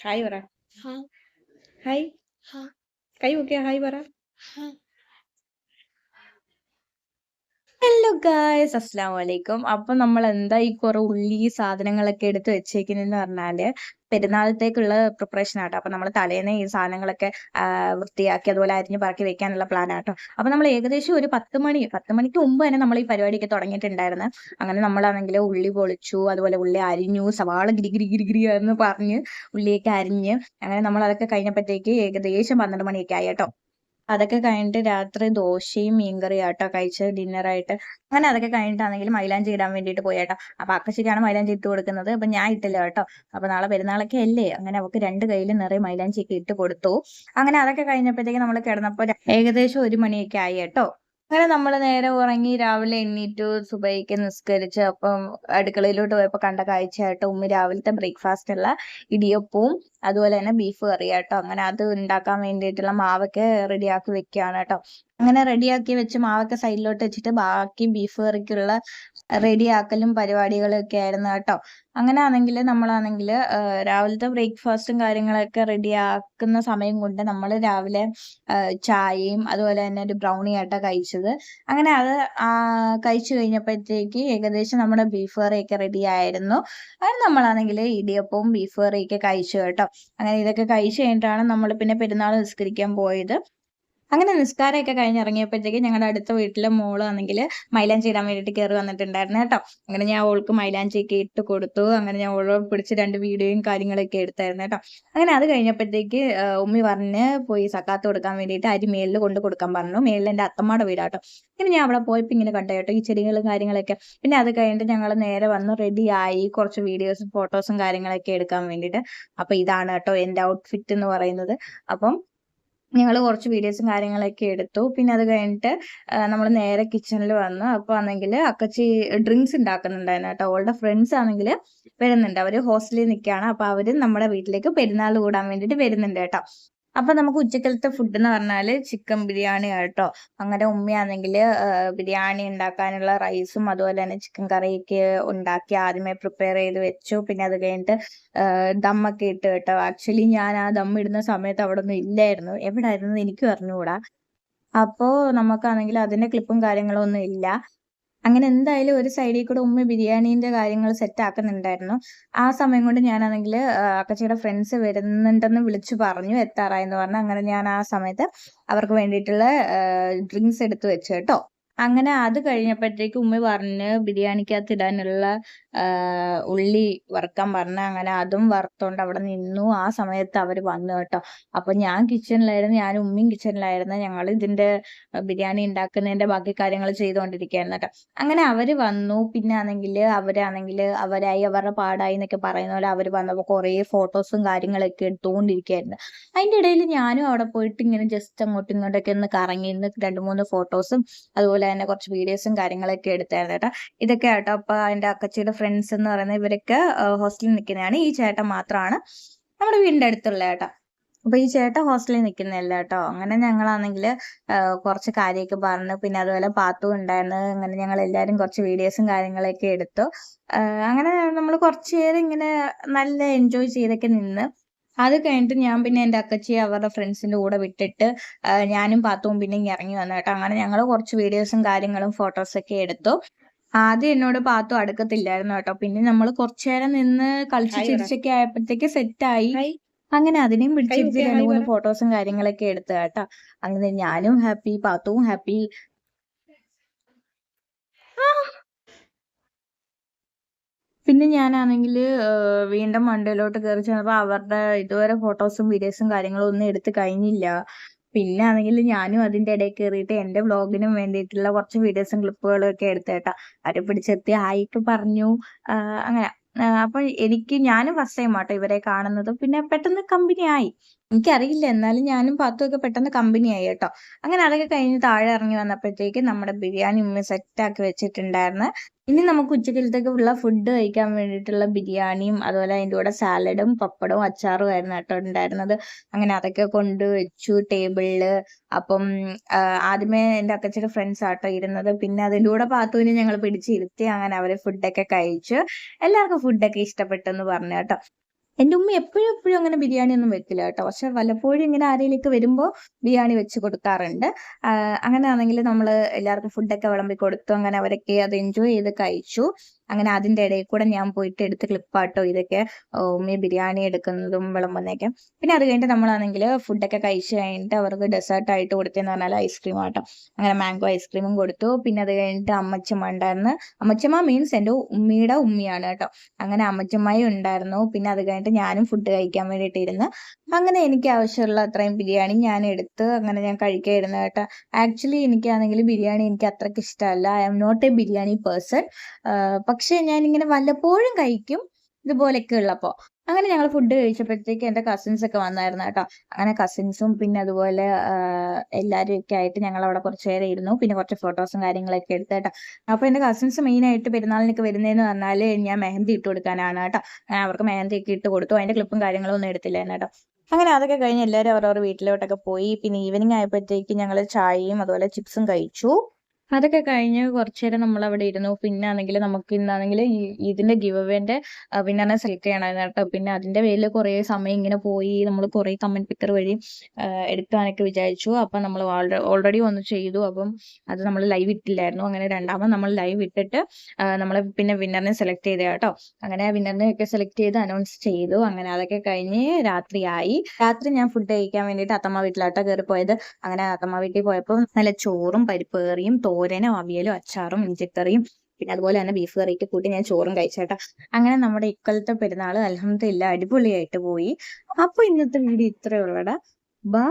Hi പറ. Hi hi. Hi കൈ പൊക്കിയ hi പറ. ഹായ് ഹലോ ഗായ്സ്, അസ്സലാമു അലൈക്കും. അപ്പൊ നമ്മൾ എന്താ ഈ കുറെ ഉള്ളി സാധനങ്ങളൊക്കെ എടുത്ത് വെച്ചേക്കുന്നതെന്ന് പറഞ്ഞാല് പെരുന്നാളത്തേക്കുള്ള പ്രിപ്പറേഷൻ ആട്ടോ. അപ്പൊ നമ്മൾ തലേന്ന് ഈ സാധനങ്ങളൊക്കെ വൃത്തിയാക്കി അതുപോലെ അരിഞ്ഞ് പറക്കി വെക്കാനുള്ള പ്ലാൻ ആട്ടോ. അപ്പൊ നമ്മൾ ഏകദേശം ഒരു 10 മണിക്ക് മുമ്പ് തന്നെ നമ്മൾ ഈ പരിപാടിയൊക്കെ തുടങ്ങിയിട്ടുണ്ടായിരുന്നു. അങ്ങനെ നമ്മളാണെങ്കിൽ ഉള്ളി പൊളിച്ചു, അതുപോലെ ഉള്ളി അരിഞ്ഞു, സവാള ഗിരി ഗിരി ഗിരി ഗിരി എന്ന് പറഞ്ഞ് ഉള്ളിയൊക്കെ അരിഞ്ഞ് അങ്ങനെ നമ്മൾ അതൊക്കെ കഴിഞ്ഞപ്പോഴത്തേക്ക് ഏകദേശം 12 മണിയൊക്കെ ആയി കേട്ടോ. അതൊക്കെ കഴിഞ്ഞിട്ട് രാത്രി ദോശയും മീൻകറിയും ആട്ടോ കഴിച്ചത് ഡിന്നറായിട്ട്. അങ്ങനെ അതൊക്കെ കഴിഞ്ഞിട്ടാണെങ്കിൽ മൈലാഞ്ചി ഇടാൻ വേണ്ടിയിട്ട് പോയി കേട്ടോ. അപ്പൊ അക്കച്ചിക്കാണ് മൈലാഞ്ചി ഇട്ട് കൊടുക്കുന്നത്. അപ്പൊ ഞാൻ ഇട്ടില്ല കേട്ടോ. അപ്പൊ നാളെ പെരുന്നാളൊക്കെ അല്ലേ, അങ്ങനെ അവൾക്ക് 2 കയ്യിലും നിറയെ മൈലാഞ്ചി ഒക്കെ ഇട്ട് കൊടുത്തു. അങ്ങനെ അതൊക്കെ കഴിഞ്ഞപ്പോഴത്തേക്ക് നമ്മൾ കിടന്നപ്പോ ഏകദേശം 1 മണിയൊക്കെ ആയി കേട്ടോ. അങ്ങനെ നമ്മൾ നേരെ ഉറങ്ങി രാവിലെ എണ്ണീറ്റു, സുബഹിക്ക് നിസ്കരിച്ച് അപ്പം അടുക്കളയിലോട്ട് പോയപ്പോ കണ്ട കാഴ്ചയായിട്ട് ഉമ്മി രാവിലത്തെ ബ്രേക്ക്ഫാസ്റ്റ് ഉള്ള ഇടിയപ്പവും അതുപോലെ തന്നെ ബീഫ് കറി കേട്ടോ. അങ്ങനെ അത് ഉണ്ടാക്കാൻ വേണ്ടിയിട്ടുള്ള മാവൊക്കെ റെഡിയാക്കി വെക്കുകയാണ് കേട്ടോ. അങ്ങനെ റെഡിയാക്കി വെച്ച് മാവൊക്കെ സൈഡിലോട്ട് വെച്ചിട്ട് ബാക്കി ബീഫ് കറിക്കുള്ള റെഡിയാക്കലും പരിപാടികളും ഒക്കെ ആയിരുന്നു കേട്ടോ. അങ്ങനെ ആണെങ്കിൽ നമ്മളാണെങ്കിൽ രാവിലത്തെ ബ്രേക്ക്ഫാസ്റ്റും കാര്യങ്ങളൊക്കെ റെഡിയാക്കുന്ന സമയം കൊണ്ട് നമ്മൾ രാവിലെ ചായയും അതുപോലെ തന്നെ ഒരു ബ്രൗണി ആയിട്ടാ കഴിച്ചത്. അങ്ങനെ അത് കഴിച്ചു കഴിഞ്ഞപ്പോഴത്തേക്ക് ഏകദേശം നമ്മുടെ ബീഫ് കറിയൊക്കെ റെഡി ആയിരുന്നു. അത് നമ്മളാണെങ്കിൽ ഇടിയപ്പവും ബീഫ് കറിയൊക്കെ കഴിച്ചു കേട്ടോ. അങ്ങനെ ഇതൊക്കെ കഴിച്ചു കഴിഞ്ഞിട്ടാണ് നമ്മൾ പിന്നെ പെരുന്നാൾ നിസ്കരിക്കാൻ പോയത്. അങ്ങനെ നിസ്കാരമൊക്കെ കഴിഞ്ഞിറങ്ങിയപ്പോഴത്തേക്ക് ഞങ്ങളുടെ അടുത്ത വീട്ടിലെ മോളാണെങ്കിൽ മൈലാഞ്ചി ഇടാൻ വേണ്ടിയിട്ട് കയറി വന്നിട്ടുണ്ടായിരുന്നു കേട്ടോ. അങ്ങനെ ഞാൻ അവൾക്ക് മൈലാഞ്ചിയൊക്കെ ഇട്ട് കൊടുത്തു. അങ്ങനെ ഞാൻ അവളെ പിടിച്ച് 2 വീഡിയോയും കാര്യങ്ങളൊക്കെ എടുത്തായിരുന്നു കേട്ടോ. അങ്ങനെ അത് കഴിഞ്ഞപ്പോഴത്തേക്ക് ഉമ്മി പറഞ്ഞ് പോയി സക്കാത്ത് കൊടുക്കാൻ വേണ്ടിയിട്ട് അരി മേളിൽ കൊണ്ട് കൊടുക്കാൻ പറഞ്ഞു. മേളിൽ എൻ്റെ അത്തമ്മയുടെ വീടാട്ടോ. അങ്ങനെ ഞാൻ അവിടെ പോയപ്പോൾ ഇങ്ങനെ കണ്ടു കേട്ടോ ഈ ചെടികളും കാര്യങ്ങളൊക്കെ. പിന്നെ അത് കഴിഞ്ഞിട്ട് ഞങ്ങൾ നേരെ വന്ന് റെഡിയായി കുറച്ച് വീഡിയോസും ഫോട്ടോസും കാര്യങ്ങളൊക്കെ എടുക്കാൻ വേണ്ടിയിട്ട്. അപ്പൊ ഇതാണ് കേട്ടോ എൻ്റെ ഔട്ട്ഫിറ്റ് എന്ന് പറയുന്നത്. അപ്പം ഞങ്ങൾ കുറച്ച് വീഡിയോസും കാര്യങ്ങളൊക്കെ എടുത്തു. പിന്നെ അത് കഴിഞ്ഞിട്ട് നമ്മൾ നേരെ കിച്ചണിൽ വന്നു. അപ്പോൾ ആണെങ്കിൽ അക്കച്ചി ഡ്രിങ്ക്സ് ഉണ്ടാക്കുന്നുണ്ടായിരുന്നു കേട്ടോ. അവളുടെ ഫ്രണ്ട്സ് ആണെങ്കിൽ വരുന്നുണ്ട്, അവർ ഹോസ്റ്റലിൽ നിൽക്കുകയാണ്. അപ്പോൾ അവർ നമ്മുടെ വീട്ടിലേക്ക് പെരുന്നാൾ കൂടാൻ വേണ്ടിയിട്ട് വരുന്നുണ്ട് കേട്ടോ. അപ്പൊ നമുക്ക് ഉച്ചക്കലത്തെ ഫുഡ് എന്ന് പറഞ്ഞാല് ചിക്കൻ ബിരിയാണി കേട്ടോ. അങ്ങനെ ഉമ്മയാണെങ്കിൽ ബിരിയാണി ഉണ്ടാക്കാനുള്ള റൈസും അതുപോലെ തന്നെ ചിക്കൻ കറിയൊക്കെ ഉണ്ടാക്കി ആദ്യമേ പ്രിപ്പയർ ചെയ്ത് വെച്ചു. പിന്നെ അത് കഴിഞ്ഞിട്ട് ദമ്മൊക്കെ ഇട്ട് കേട്ടോ. ആക്ച്വലി ഞാൻ ആ ദം ഇടുന്ന സമയത്ത് അവിടെ ഒന്നും ഇല്ലായിരുന്നു, എവിടായിരുന്നു എനിക്കും അറിഞ്ഞുകൂടാ. അപ്പോ നമുക്കാണെങ്കിൽ അതിന്റെ ക്ലിപ്പും കാര്യങ്ങളും ഒന്നും ഇല്ല. അങ്ങനെ എന്തായാലും ഒരു സൈഡിൽ കൂടെ ഉമ്മ ബിരിയാണീന്റെ കാര്യങ്ങൾ സെറ്റ് ആക്കുന്നുണ്ടായിരുന്നു. ആ സമയം കൊണ്ട് ഞാനാണെങ്കിൽ അക്കച്ചിയുടെ ഫ്രണ്ട്സ് വരുന്നുണ്ടെന്ന് വിളിച്ചു പറഞ്ഞു, എത്താറായെന്ന് പറഞ്ഞു. അങ്ങനെ ഞാൻ ആ സമയത്ത് അവർക്ക് വേണ്ടിയിട്ടുള്ള ഡ്രിങ്ക്സ് എടുത്തു വെച്ചു കേട്ടോ. അങ്ങനെ അത് കഴിഞ്ഞപ്പോഴത്തേക്ക് ഉമ്മ പറഞ്ഞ് ബിരിയാണിക്കകത്ത് ഇടാനുള്ള ഉള്ളി വറുക്കാൻ പറഞ്ഞു. അങ്ങനെ അതും വറുത്തോണ്ട് അവിടെ നിന്നു. ആ സമയത്ത് അവർ വന്നു കേട്ടോ. അപ്പൊ ഞാൻ കിച്ചണിലായിരുന്നു, ഞാനും ഉമ്മയും കിച്ചണിലായിരുന്നു. ഞങ്ങൾ ഇതിന്റെ ബിരിയാണി ഉണ്ടാക്കുന്നതിന്റെ ബാക്കി കാര്യങ്ങൾ ചെയ്തുകൊണ്ടിരിക്കുകയായിരുന്നു കേട്ടോ. അങ്ങനെ അവര് വന്നു. പിന്നെ അവരാണെങ്കിൽ അവരായി അവരുടെ പാടായി എന്നൊക്കെ പറയുന്ന പോലെ അവർ വന്നപ്പോൾ കുറേ ഫോട്ടോസും കാര്യങ്ങളൊക്കെ എടുത്തുകൊണ്ടിരിക്കുകയായിരുന്നു. അതിന്റെ ഇടയിൽ ഞാനും അവിടെ പോയിട്ട് ഇങ്ങനെ ജസ്റ്റ് അങ്ങോട്ടും ഇങ്ങോട്ടൊക്കെ ഒന്ന് കറങ്ങി നിന്ന് 2-3 ഫോട്ടോസും അതുപോലെ തന്നെ കുറച്ച് വീഡിയോസും കാര്യങ്ങളൊക്കെ എടുത്തായിരുന്നു കേട്ടോ. ഇതൊക്കെ കേട്ടോ. അപ്പൊ അതിന്റെ അക്കച്ചിയുടെ ഫ്രണ്ട്സ് എന്ന് പറയുന്നത് ഇവരൊക്കെ ഹോസ്റ്റലിൽ നിൽക്കുന്നതാണ്. ഈ ചേട്ടൻ മാത്രമാണ് നമ്മുടെ വീടിന്റെ അടുത്തുള്ള കേട്ടോ. അപ്പൊ ഈ ചേട്ടൻ ഹോസ്റ്റലിൽ നിൽക്കുന്നില്ല കേട്ടോ. അങ്ങനെ ഞങ്ങളാണെങ്കിൽ കുറച്ച് കാര്യമൊക്കെ പറഞ്ഞു. പിന്നെ അതുപോലെ പാത്തു ഉണ്ടായിരുന്നു. അങ്ങനെ ഞങ്ങൾ എല്ലാവരും കുറച്ച് വീഡിയോസും കാര്യങ്ങളൊക്കെ എടുത്തു. അങ്ങനെ നമ്മൾ കുറച്ച് നേരം ഇങ്ങനെ നല്ല എൻജോയ് ചെയ്തൊക്കെ നിന്ന്. അത് കഴിഞ്ഞിട്ട് ഞാൻ പിന്നെ എൻ്റെ അക്കച്ചിയെ അവരുടെ ഫ്രണ്ട്സിന്റെ കൂടെ വിട്ടിട്ട് ഞാനും പാത്തുവും പിന്നെ ഇറങ്ങി വന്നു കേട്ടോ. അങ്ങനെ ഞങ്ങൾ കുറച്ച് വീഡിയോസും കാര്യങ്ങളും ഫോട്ടോസൊക്കെ എടുത്തു. ആദ്യം എന്നോട് പാത്തു അടുക്കത്തില്ലായിരുന്നു കേട്ടോ. പിന്നെ നമ്മൾ കുറച്ചു നേരം നിന്ന് കളിച്ച് ചിരിച്ചൊക്കെ ആയപ്പോഴത്തേക്ക് സെറ്റായി. അങ്ങനെ അതിനെയും പിടിച്ചിരുത്തി 2-3 ഫോട്ടോസും കാര്യങ്ങളൊക്കെ എടുത്തു കേട്ടോ. അങ്ങനെ ഞാനും ഹാപ്പി, പാത്തുവും ഹാപ്പി. പിന്നെ ഞാനാണെങ്കിൽ വീണ്ടും മണ്ടയിലോട്ട് കയറി ചെന്നപ്പോൾ അവരുടെ ഇതുവരെ ഫോട്ടോസും വീഡിയോസും കാര്യങ്ങളും ഒന്നും എടുത്ത് കഴിഞ്ഞില്ല. പിന്നെ ആണെങ്കിൽ ഞാനും അതിന്റെ ഇടയിൽ കയറിയിട്ട് എന്റെ വ്ളോഗിനും വേണ്ടിയിട്ടുള്ള കുറച്ച് വീഡിയോസും ക്ലിപ്പുകളും ഒക്കെ എടുത്തേട്ടാ. അവരെ പിടിച്ചെത്തി ആയിട്ട് പറഞ്ഞു. അങ്ങനെ അപ്പൊ ഞാനും ഫസ്റ്റ് ടൈം ആട്ടോ ഇവരെ കാണുന്നത്. പിന്നെ പെട്ടെന്ന് കമ്പനി ആയി. എനിക്കറിയില്ല, എന്നാലും ഞാനും പാത്തുമൊക്കെ പെട്ടെന്ന് കമ്പനി ആയി കേട്ടോ. അങ്ങനെ അതൊക്കെ കഴിഞ്ഞ് താഴെ ഇറങ്ങി വന്നപ്പോഴത്തേക്ക് നമ്മുടെ ബിരിയാണി ഉമ്മ സെറ്റാക്കി വെച്ചിട്ടുണ്ടായിരുന്നു. ഇനി നമുക്ക് ഉച്ചക്കലത്തേക്ക് ഉള്ള ഫുഡ് കഴിക്കാൻ വേണ്ടിയിട്ടുള്ള ബിരിയാണിയും അതുപോലെ അതിൻ്റെ കൂടെ സാലഡും പപ്പടവും അച്ചാറും ആയിരുന്നു കേട്ടോ ഉണ്ടായിരുന്നത്. അങ്ങനെ അതൊക്കെ കൊണ്ടുവച്ചു ടേബിളിൽ. അപ്പം ആദ്യമേ എൻ്റെ അക്കച്ചിയുടെ ഫ്രണ്ട്സ് ആട്ടോ ഇരുന്നത്. പിന്നെ അതിൻ്റെ കൂടെ പാത്തുവിനെ ഞങ്ങൾ പിടിച്ചിരുത്തി. അങ്ങനെ അവർ ഫുഡൊക്കെ കഴിച്ചു. എല്ലാവർക്കും ഫുഡൊക്കെ ഇഷ്ടപ്പെട്ടെന്ന് പറഞ്ഞു കേട്ടോ. എന്റെ ഉമ്മ എപ്പോഴും എപ്പോഴും അങ്ങനെ ബിരിയാണി ഒന്നും വെക്കില്ല കേട്ടോ. പക്ഷെ വല്ലപ്പോഴും ഇങ്ങനെ ആരെങ്കിലുമൊക്കെ വരുമ്പോൾ ബിരിയാണി വെച്ച് കൊടുക്കാറുണ്ട്. അങ്ങനെയാണെങ്കിൽ നമ്മൾ എല്ലാവർക്കും ഫുഡൊക്കെ വിളമ്പി കൊടുത്തു. അങ്ങനെ അവരൊക്കെ അത് എൻജോയ് ചെയ്ത് കഴിച്ചു. അങ്ങനെ അതിന്റെ ഇടയിൽ കൂടെ ഞാൻ പോയിട്ട് എടുത്ത് ക്ലിപ്പാട്ടോ ഇതൊക്കെ. ഉമ്മി ബിരിയാണി എടുക്കുന്നതും വിളമ്പുന്നതൊക്കെ. പിന്നെ അത് കഴിഞ്ഞിട്ട് നമ്മളാണെങ്കിൽ ഫുഡൊക്കെ കഴിച്ച് കഴിഞ്ഞിട്ട് അവർക്ക് ഡെസേർട്ട് ആയിട്ട് കൊടുത്തതെന്ന് പറഞ്ഞാൽ ഐസ്ക്രീം ആട്ടോ. അങ്ങനെ മാംഗോ ഐസ്ക്രീമും കൊടുത്തു. പിന്നെ അത് കഴിഞ്ഞിട്ട് അമ്മച്ചമ്മ ഉണ്ടായിരുന്നു. അമ്മച്ചമ്മ മീൻസ് എൻ്റെ ഉമ്മിയുടെ ഉമ്മിയാണ് കേട്ടോ. അങ്ങനെ അമ്മച്ചമ്മയും ഉണ്ടായിരുന്നു. പിന്നെ അത് കഴിഞ്ഞിട്ട് ഞാനും ഫുഡ് കഴിക്കാൻ വേണ്ടിയിട്ട് ഇരുന്ന്. അങ്ങനെ എനിക്ക് ആവശ്യമുള്ള അത്രയും ബിരിയാണി ഞാൻ എടുത്ത് അങ്ങനെ ഞാൻ കഴിക്കായിരുന്നു കേട്ടോ. ആക്ച്വലി എനിക്കാണെങ്കിൽ ബിരിയാണി എനിക്ക് അത്രയ്ക്ക് ഇഷ്ടമല്ല. I am not a biryani person. പക്ഷെ ഞാനിങ്ങനെ വല്ലപ്പോഴും കഴിക്കും ഇതുപോലെയൊക്കെ ഉള്ളപ്പോൾ. അങ്ങനെ ഞങ്ങൾ ഫുഡ് കഴിച്ചപ്പോഴത്തേക്ക് എൻ്റെ കസിൻസ് ഒക്കെ വന്നായിരുന്നു കേട്ടോ. അങ്ങനെ കസിൻസും പിന്നെ അതുപോലെ എല്ലാവരും ഒക്കെ ആയിട്ട് ഞങ്ങൾ അവിടെ കുറച്ച് നേരം ഇരുന്നു. പിന്നെ കുറച്ച് ഫോട്ടോസും കാര്യങ്ങളൊക്കെ എടുത്ത് കേട്ടോ. അപ്പോൾ എൻ്റെ കസിൻസ് മെയിനായിട്ട് പെരുന്നാളിനൊക്കെ വരുന്നതെന്ന് പറഞ്ഞാൽ ഞാൻ മെഹന്തി ഇട്ട് കൊടുക്കാനാണ് കേട്ടോ. അവർക്ക് മെഹന്തി ഒക്കെ ഇട്ട് കൊടുത്തു. അതിൻ്റെ ക്ലിപ്പും കാര്യങ്ങളും ഒന്നും എടുത്തില്ലായിരുന്നു കേട്ടോ. അങ്ങനെ അതൊക്കെ കഴിഞ്ഞ് എല്ലാവരും അവരവരുടെ വീട്ടിലോട്ടൊക്കെ പോയി. പിന്നെ ഈവനിങ് ആയപ്പോഴത്തേക്ക് ഞങ്ങൾ ചായയും അതുപോലെ ചിപ്സും കഴിച്ചു. അതൊക്കെ കഴിഞ്ഞ് കുറച്ച് നേരം നമ്മളവിടെ ഇരുന്നു. പിന്നെ ആണെങ്കിൽ നമുക്ക് ഇന്നാണെങ്കിൽ ഇതിന്റെ ഗിവ് അവേന്റെ വിന്നറിനെ സെലക്ട് ചെയ്യണമായിരുന്നു കേട്ടോ. പിന്നെ അതിന്റെ പേരിൽ കുറേ സമയം ഇങ്ങനെ പോയി. നമ്മൾ കുറേ കമന്റ് പിക്കർ വഴി എടുക്കാനൊക്കെ വിചാരിച്ചു. അപ്പം നമ്മൾ ഓൾറെഡി ഒന്ന് ചെയ്തു. അപ്പം അത് നമ്മൾ ലൈവ് ഇട്ടില്ലായിരുന്നു. അങ്ങനെ രണ്ടാമത് നമ്മൾ ലൈവ് ഇട്ടിട്ട് നമ്മൾ പിന്നെ വിന്നറിനെ സെലക്ട് ചെയ്ത കേട്ടോ. അങ്ങനെ വിന്നറിനെ ഒക്കെ സെലക്ട് ചെയ്ത് അനൗൺസ് ചെയ്തു. അങ്ങനെ അതൊക്കെ കഴിഞ്ഞ് രാത്രിയായി. രാത്രി ഞാൻ ഫുഡ് കഴിക്കാൻ വേണ്ടിയിട്ട് അത്തമ്മ വീട്ടിലാട്ടോ കയറി പോയത്. അങ്ങനെ അത്തമ്മ വീട്ടിൽ പോയപ്പോൾ നല്ല ചോറും പരിപ്പ് കറിയും തോരനും അവിയലും അച്ചാറും ഇഞ്ചിക്കറിയും പിന്നെ അതുപോലെ തന്നെ ബീഫ് കറിയൊക്കെ കൂട്ടി ഞാൻ ചോറും കഴിച്ചേട്ടാ. അങ്ങനെ നമ്മുടെ ഇക്കൊല്ലത്തെ പെരുന്നാൾ അൽഹംദുലില്ലാ അടിപൊളിയായിട്ട് പോയി. അപ്പൊ ഇന്നത്തെ വീഡിയോ ഇത്രയേ ഉള്ളൂടാ. ബൈ.